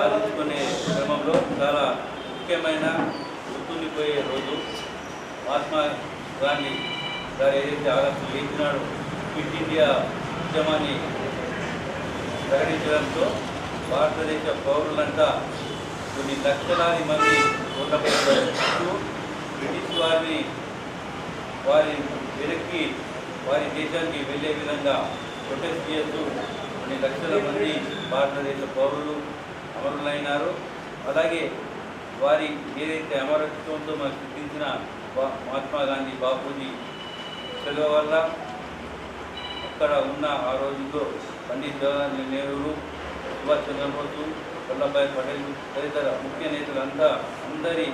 సాధించుకునే క్రమంలో చాలా ముఖ్యమైన గుర్తుండిపోయే రోజు మహాత్మా గాంధీ గారు ఏదైతే ఆగస్టు 8 నాడు క్విట్ ఇండియా ఉద్యమాన్ని ప్రకటించడంతో భారతదేశ పౌరులంతా కొన్ని లక్షలాది మంది రోడ్లపై బ్రిటిష్ వారి వెనక్కి వారి దేశానికి వెళ్ళే విధంగా ప్రొటెస్ట్ చేస్తూ కొన్ని లక్షల మంది భారతదేశ పౌరులు అమరులైనారు. అలాగే వారి ఏదైతే అమరత్వంతో మనకు గుర్తించిన మహాత్మా గాంధీ బాపూజీ చదువు వల్ల అక్కడ ఉన్న ఆ రోజుల్లో పండిత్ జవహర్లాల్ నెహ్రూ, సుభాష్ చంద్రబోసు, వల్లభాయ్ పటేల్ తదితర ముఖ్య నేతలంతా అందరి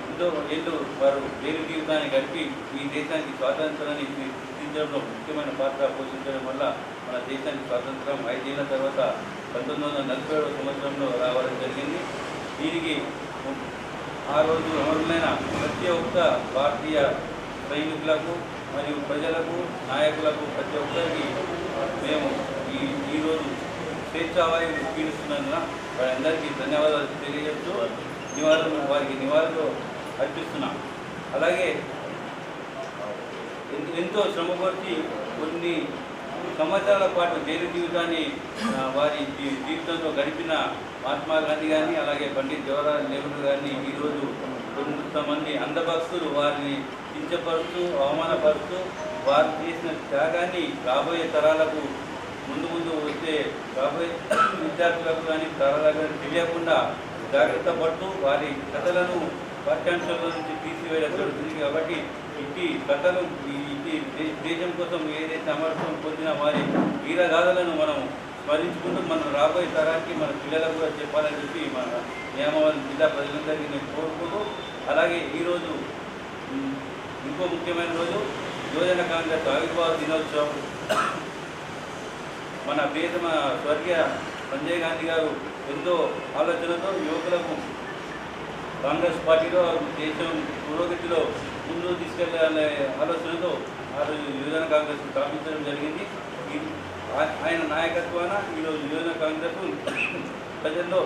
ఎంతో ఏళ్ళు వారు జైలు జీవితాన్ని గడిపి ఈ దేశానికి స్వాతంత్రాన్ని గుర్తించడంలో ముఖ్యమైన పాత్ర పోషించడం వల్ల మన దేశానికి స్వాతంత్రం 5 ఏళ్ల తర్వాత 1947వ సంవత్సరంలో రావడం జరిగింది. దీనికి ఆ రోజు అమరులైన ప్రతి ఒక్క భారతీయ సైనికులకు మరియు ప్రజలకు, నాయకులకు ప్రతి ఒక్కరికి మేము ఈరోజు స్వేచ్ఛావాయువు పీలుస్తున్నందున వారందరికీ ధన్యవాదాలు తెలియజేస్తూ వారికి నివాళులు అర్పిస్తున్నాం. అలాగే ఎంతో శ్రమపరిచి కొన్ని సంవత్సరాల పాటు జైలు జీవితాన్ని వారి జీవితంలో గడిపిన మహాత్మా గాంధీ గారిని, అలాగే పండిత్ జవహర్లాల్ నెహ్రూ గారిని ఈరోజు కొంతమంది అంధభక్తులు వారిని కించపరుస్తూ, అవమానపరుస్తూ వారు చేసిన త్యాగాన్ని రాబోయే తరాలకు ముందు వచ్చే రాబోయే విద్యార్థులకు కానీ తరాలకు కానీ తెలియకుండా జాగ్రత్త పడుతూ వారి కథలను పాఠ్యాంశాల నుంచి తీసివేయడం జరుగుతుంది. కాబట్టి ఇట్టి కథలు దేశం కోసం ఏదైతే అమరత్వం పొందిన వారి వీరగాథలను మనం స్మరించుకుంటూ మన రాబోయే తరానికి మన పిల్లలకు కూడా చెప్పాలని చెప్పి మన నియామవారి జిల్లా ప్రజలందరికీ నేను కోరుకుంటూ, అలాగే ఈరోజు ఇంకో ముఖ్యమైన రోజు యువజన కాంగ్రెస్ ఆవిర్భావ దినోత్సవం. మన ప్రియతమ స్వర్గీయ సంజయ్ గాంధీ గారు ఎంతో ఆలోచనతో యువకులకు కాంగ్రెస్ పార్టీలో దేశం పురోగతిలో ముందు తీసుకెళ్లే ఆలోచనతో ఆ రోజు యువజన కాంగ్రెస్ స్థాపించడం జరిగింది. ఆయన నాయకత్వాన ఈరోజు యువజన కాంగ్రెస్ ప్రజల్లో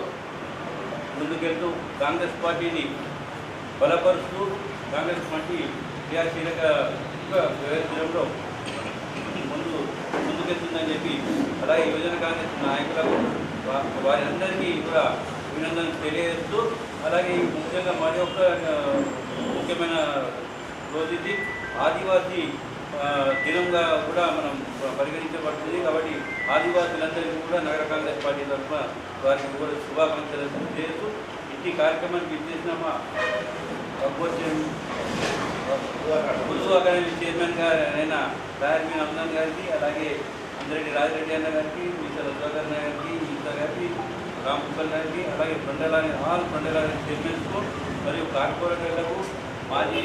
ముందుకెళ్తూ కాంగ్రెస్ పార్టీని బలపరుస్తూ కాంగ్రెస్ పార్టీ క్రియాశీలకంగా వ్యవహరించడంలో ముందుకెళ్తుందని చెప్పి, అలాగే యువజన కాంగ్రెస్ నాయకులకు వారి అందరికీ కూడా అభినందనలు తెలియజేస్తూ, అలాగే ముఖ్యంగా మరి యొక్క ముఖ్యమైన రోజు ఇది ఆదివాసీ దినంగా కూడా మనం పరిగణించబడుతుంది. కాబట్టి ఆదివాసులందరికీ కూడా నగర కాంగ్రెస్ పార్టీ తరఫున వారికి కూడా శుభాకాంక్షలు చేస్తూ ఇట్టి కార్యక్రమానికి ఇచ్చేసిన మా ఉర్దూ అకాడమీ చైర్మన్ గారు అయిన రాయర్మీన్ అమ్నాన్ గారికి, అలాగే అందరెడ్డి రాజిరెడ్డి అన్న గారికి, మిగతా సుధాకర్ గారికి, ఈసా గారికి, రాంపుల్ గారికి, అలాగే ఆల్ మండలాల చైర్మన్స్కు మరియు కార్పొరేటర్లకు, మాజీ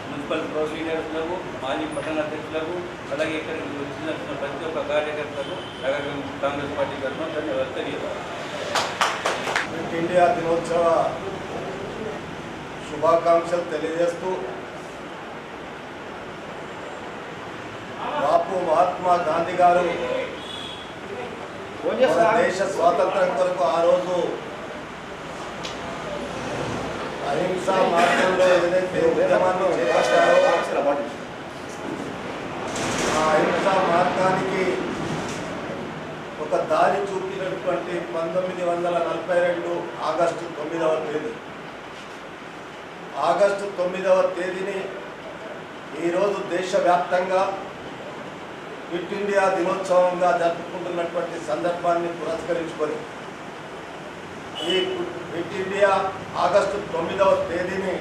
మున్సిపల్ లీడర్స్లకు, మాజీ పట్టణ అధ్యక్షులకు, అలాగే ఇక్కడికి వచ్చిన ప్రతి ఒక్క కార్యకర్తలకు నగర కాంగ్రెస్ పార్టీ తరఫున ధన్యవాదాలు తెలియజేస్తాను. క్విట్ ఇండియా దినోత్సవ శుభాకాంక్షలు తెలియజేస్తూ బాపు మహాత్మా గాంధీ గారు మన దేశ స్వాతంత్రం కొరకు ఆ రోజు అహింసా మార్గంలో ఏదైతే ఉద్యమాన్ని చేపట్టారో ఆ అహింసా మార్గానికి ఒక దారి చూపినటువంటి 1942 ఆగస్టు 9వ తేదీ. ఆగస్టు 9వ తేదీని ఈరోజు దేశవ్యాప్తంగా క్విట్ ఇండియా దినోత్సవంగా జరుపుకుంటున్నటువంటి సందర్భాన్ని పురస్కరించుకొని ఈ క్విట్ ఇండియా ఆగస్టు 9వ తేదీని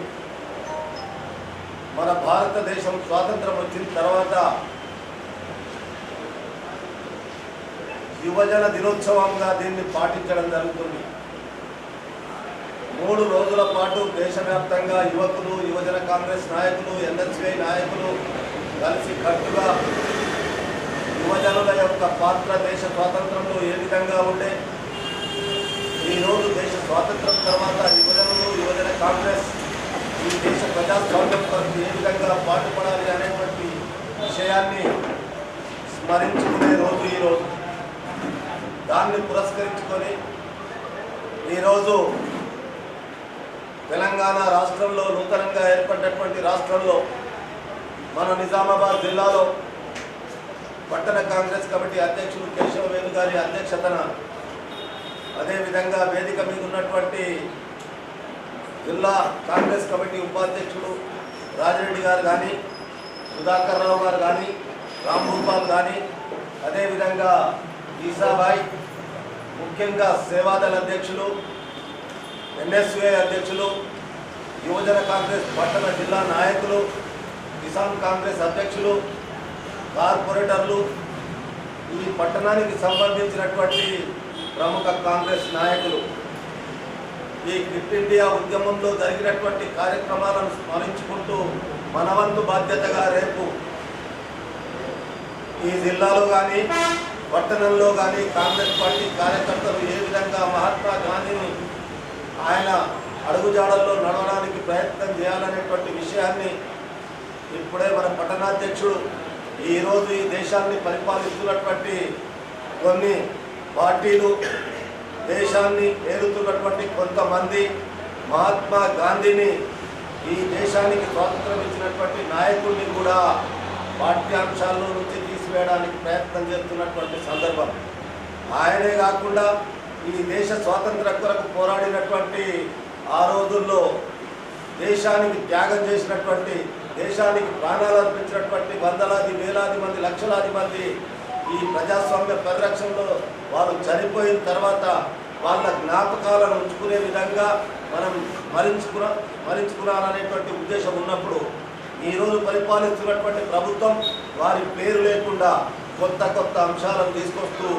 మన భారతదేశం స్వాతంత్రం వచ్చిన తర్వాత యువజన దినోత్సవంగా దీన్ని పాటించడం జరుగుతుంది. 3 రోజుల పాటు దేశవ్యాప్తంగా యువకులు, యువజన కాంగ్రెస్ నాయకులు, ఎన్ఎస్వై నాయకులు కలిసి కట్టుగా యువజనుల యొక్క పాత్ర దేశ స్వాతంత్రంలో ఏ విధంగా ఉండే, ఈరోజు దేశ స్వాతంత్రం తర్వాత యువజనులు, యువజన కాంగ్రెస్ ఈ దేశ ప్రజాస్వామ్యం కొరకు ఏ విధంగా పాటుపడాలి అనేటువంటి విషయాన్ని స్మరించుకునే రోజు ఈరోజు. దాన్ని పురస్కరించుకొని ఈరోజు తెలంగాణ రాష్ట్రంలో నూతనంగా ఏర్పడినటువంటి రాష్ట్రంలో మన నిజామాబాద్ జిల్లాలో పట్టణ కాంగ్రెస్ కమిటీ అధ్యక్షులు కేశవవేణు గారి అధ్యక్షతన, అదేవిధంగా వేదిక మీద ఉన్నటువంటి జిల్లా కాంగ్రెస్ కమిటీ ఉపాధ్యక్షుడు రాజిరెడ్డి గారు కానీ, సుధాకర్ రావు గారు కానీ, రాంభూపాల్ కానీ, అదేవిధంగా ఈసాబాయ్, ముఖ్యంగా సేవాదళ అధ్యక్షులు, ఎన్ఎస్వే అధ్యక్షులు, యువజన కాంగ్రెస్ పట్టణ జిల్లా నాయకులు, కిసాన్ కాంగ్రెస్ అధ్యక్షులు, కార్పొరేటర్లు, ఈ పట్టణానికి సంబంధించినటువంటి ప్రముఖ కాంగ్రెస్ నాయకులు ఈ క్విట్ ఇండియా ఉద్యమంలో జరిగినటువంటి కార్యక్రమాలను స్మరించుకుంటూ మనవంతు బాధ్యతగా రేపు ఈ జిల్లాలో కానీ పట్టణంలో కానీ కాంగ్రెస్ పార్టీ కార్యకర్తలు ఏ విధంగా మహాత్మా గాంధీని ఆయన అడుగుజాడల్లో నడవడానికి ప్రయత్నం చేయాలనేటువంటి విషయాన్ని ఇప్పుడే మన పట్టణాధ్యక్షుడు ఈరోజు ఈ దేశాన్ని పరిపాలిస్తున్నటువంటి కొన్ని పార్టీలు, దేశాన్ని ఏలుతున్నటువంటి కొంతమంది మహాత్మా గాంధీని, ఈ దేశానికి స్వాతంత్రం ఇచ్చినటువంటి నాయకుల్ని కూడా పాఠ్యాంశాల్లో నుంచి తీసివేయడానికి ప్రయత్నం చేస్తున్నటువంటి సందర్భం. ఆయనే కాకుండా ఈ దేశ స్వాతంత్రం కొరకు పోరాడినటువంటి ఆ రోజుల్లో దేశానికి త్యాగం చేసినటువంటి, దేశానికి ప్రాణాలు అర్పించినటువంటి వందలాది, వేలాది మంది, లక్షలాది మంది ఈ ప్రజాస్వామ్య పరిరక్షణలో వారు చనిపోయిన తర్వాత వాళ్ళ జ్ఞాపకాలను ఉంచుకునే విధంగా మనం మరించుకున్నారనేటువంటి ఉద్దేశం ఉన్నప్పుడు ఈరోజు పరిపాలిస్తున్నటువంటి ప్రభుత్వం వారి పేరు లేకుండా కొత్త కొత్త అంశాలను తీసుకొస్తూ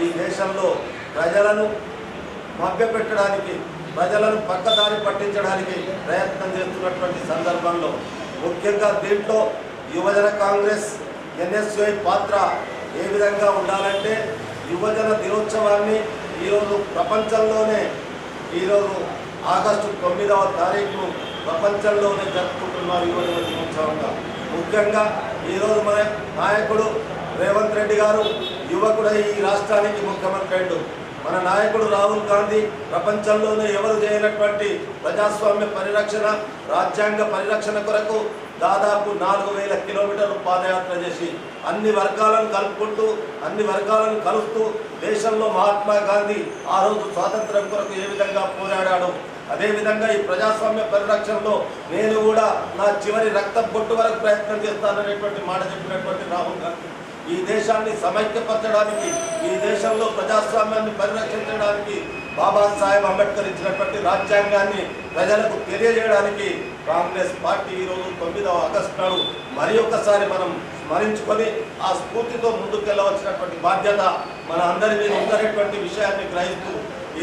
ఈ దేశంలో ప్రజలను మభ్యపెట్టడానికి, ప్రజలను పక్కదారి పట్టించడానికి ప్రయత్నం చేస్తున్నటువంటి సందర్భంలో ముఖ్యంగా దీంట్లో యువజన కాంగ్రెస్, ఎన్ఎస్వై పాత్ర ఏ విధంగా ఉండాలంటే యువజన దినోత్సవాన్ని ఈరోజు ప్రపంచంలోనే ఈరోజు ఆగస్టు 9వ తారీఖు ప్రపంచంలోనే జరుపుకుంటున్నారు యువజన దినోత్సవంగా. ముఖ్యంగా ఈరోజు మన నాయకుడు రేవంత్ రెడ్డి గారు యువకుడై ఈ రాష్ట్రానికి ముఖ్యమంత్రి అయ్యాడు. మన నాయకుడు రాహుల్ గాంధీ ప్రపంచంలోనే ఎవరు చేయనటువంటి ప్రజాస్వామ్య పరిరక్షణ, రాజ్యాంగ పరిరక్షణ కొరకు దాదాపు 4000 కిలోమీటర్లు పాదయాత్ర చేసి అన్ని వర్గాలను కలుపుకుంటూ, అన్ని వర్గాలను కలుస్తూ దేశంలో మహాత్మా గాంధీ ఆ రోజు స్వాతంత్రం కొరకు ఏ విధంగా పోరాడాడో అదేవిధంగా ఈ ప్రజాస్వామ్య పరిరక్షణలో నేను కూడా నా చివరి రక్త బొట్టు వరకు ప్రయత్నం చేస్తాననేటువంటి మాట చెప్పినటువంటి రాహుల్ గాంధీ ఈ దేశాన్ని సమైక్యపరచడానికి, ఈ దేశంలో ప్రజాస్వామ్యాన్ని పరిరక్షించడానికి బాబాసాహెబ్ అంబేద్కర్ ఇచ్చినటువంటి రాజ్యాంగాన్ని ప్రజలకు తెలియజేయడానికి కాంగ్రెస్ పార్టీ ఈరోజు 9వ ఆగస్టు నాడు మరి ఒక్కసారి మనం స్మరించుకొని ఆ స్ఫూర్తితో ముందుకెళ్ళవలసినటువంటి బాధ్యత మన అందరి మీద ఉందనేటువంటి విషయాన్ని గ్రహిస్తూ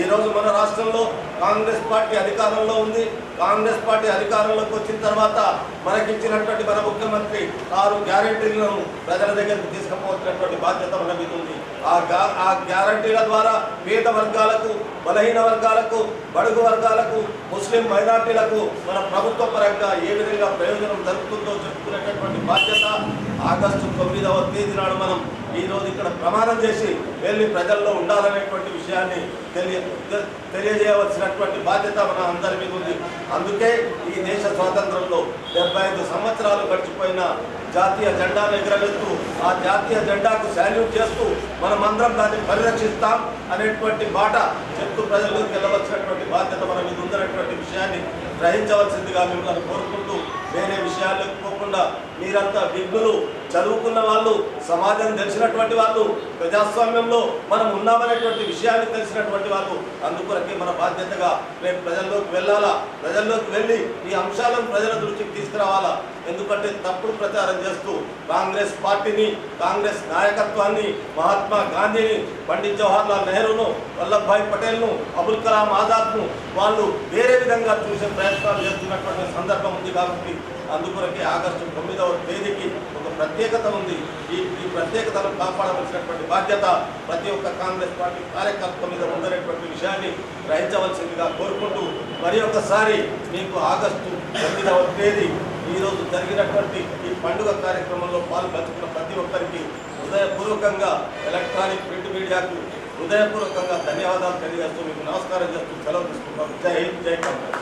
ఈరోజు మన రాష్ట్రంలో కాంగ్రెస్ పార్టీ అధికారంలో ఉంది. కాంగ్రెస్ పార్టీ అధికారంలోకి వచ్చిన తర్వాత మనకిచ్చినటువంటి మన ముఖ్యమంత్రి 6 గ్యారెంటీలను ప్రజల దగ్గరికి తీసుకుపోతున్నటువంటి బాధ్యత మన మీద ఉంది. ఆ గ్యారెంటీల ద్వారా పేద వర్గాలకు, బలహీన వర్గాలకు, బడుగు వర్గాలకు, ముస్లిం మైనార్టీలకు మన ప్రభుత్వ పరంగా ఏ విధంగా ప్రయోజనం జరుగుతుందో చెప్పుకునేటటువంటి బాధ్యత ఆగస్టు 9వ తేదీ నాడు మనం ఈరోజు ఇక్కడ ప్రమాణం చేసి వెళ్ళి ప్రజల్లో ఉండాలనేటువంటి విషయాన్ని తెలియజేయవలసినటువంటి బాధ్యత మన అందరి మీద ఉంది. అందుకే ఈ దేశ స్వాతంత్రంలో 75 సంవత్సరాలు గడిచిపోయిన జాతీయ జెండాను ఎగరవేస్తూ ఆ జాతీయ జెండాకు శాల్యూట్ చేస్తూ మనమందరం దాన్ని పరిరక్షిస్తాం అనేటువంటి మాట చెప్తూ ప్రజల్లోకి వెళ్ళవలసినటువంటి బాధ్యత మన మీద ఉందనేటువంటి విషయాన్ని గ్రహించవలసిందిగా మిమ్మల్ని కోరుకుంటూ వేరే విషయాలకు పోకుండా మీరంతా విఘ్నులు, చదువుకున్న వాళ్ళు, సమాజం తెలిసినటువంటి వాళ్ళు, ప్రజాస్వామ్యంలో మనం ఉన్నామనేటువంటి విషయాన్ని తెలిసినటువంటి వాళ్ళు, అందుకొరకే మన బాధ్యతగా రేపు ప్రజల్లోకి వెళ్ళాలా, ప్రజల్లోకి వెళ్ళి ఈ అంశాలను ప్రజల దృష్టికి తీసుకురావాలా. ఎందుకంటే తప్పుడు ప్రచారం చేస్తూ కాంగ్రెస్ పార్టీని, కాంగ్రెస్ నాయకత్వాన్ని, మహాత్మా గాంధీని, పండిత్ జవహర్లాల్ నెహ్రూను, వల్లభాయ్ పటేల్ను, అబుల్ కలాం ఆజాద్ను వాళ్ళు వేరే విధంగా చూసే ప్రయత్నాలు చేస్తున్నటువంటి సందర్భం ఉంది. కాబట్టి అందుకొరకే ఆగస్టు 9వ తేదీకి ఒక ప్రత్యేకత ఉంది. ఈ ప్రత్యేకతను కాపాడవలసినటువంటి బాధ్యత ప్రతి ఒక్క కాంగ్రెస్ పార్టీ కార్యకర్త మీద ఉందనేటువంటి విషయాన్ని గ్రహించవలసిందిగా కోరుకుంటూ మరి ఒకసారి మీకు ఆగస్టు 9వ తేదీ ఈరోజు జరిగినటువంటి ఈ పండుగ కార్యక్రమంలో పాల్పంచుకున్న ప్రతి ఒక్కరికి హృదయపూర్వకంగా ఎలక్ట్రానిక్ ప్రింట్ మీడియాకు హృదయపూర్వకంగా ధన్యవాదాలు తెలియజేస్తూ మీకు నమస్కారం చేస్తూ సెలవు తీసుకుంటాం. జై హింద్, జై కాంగ్రెస్.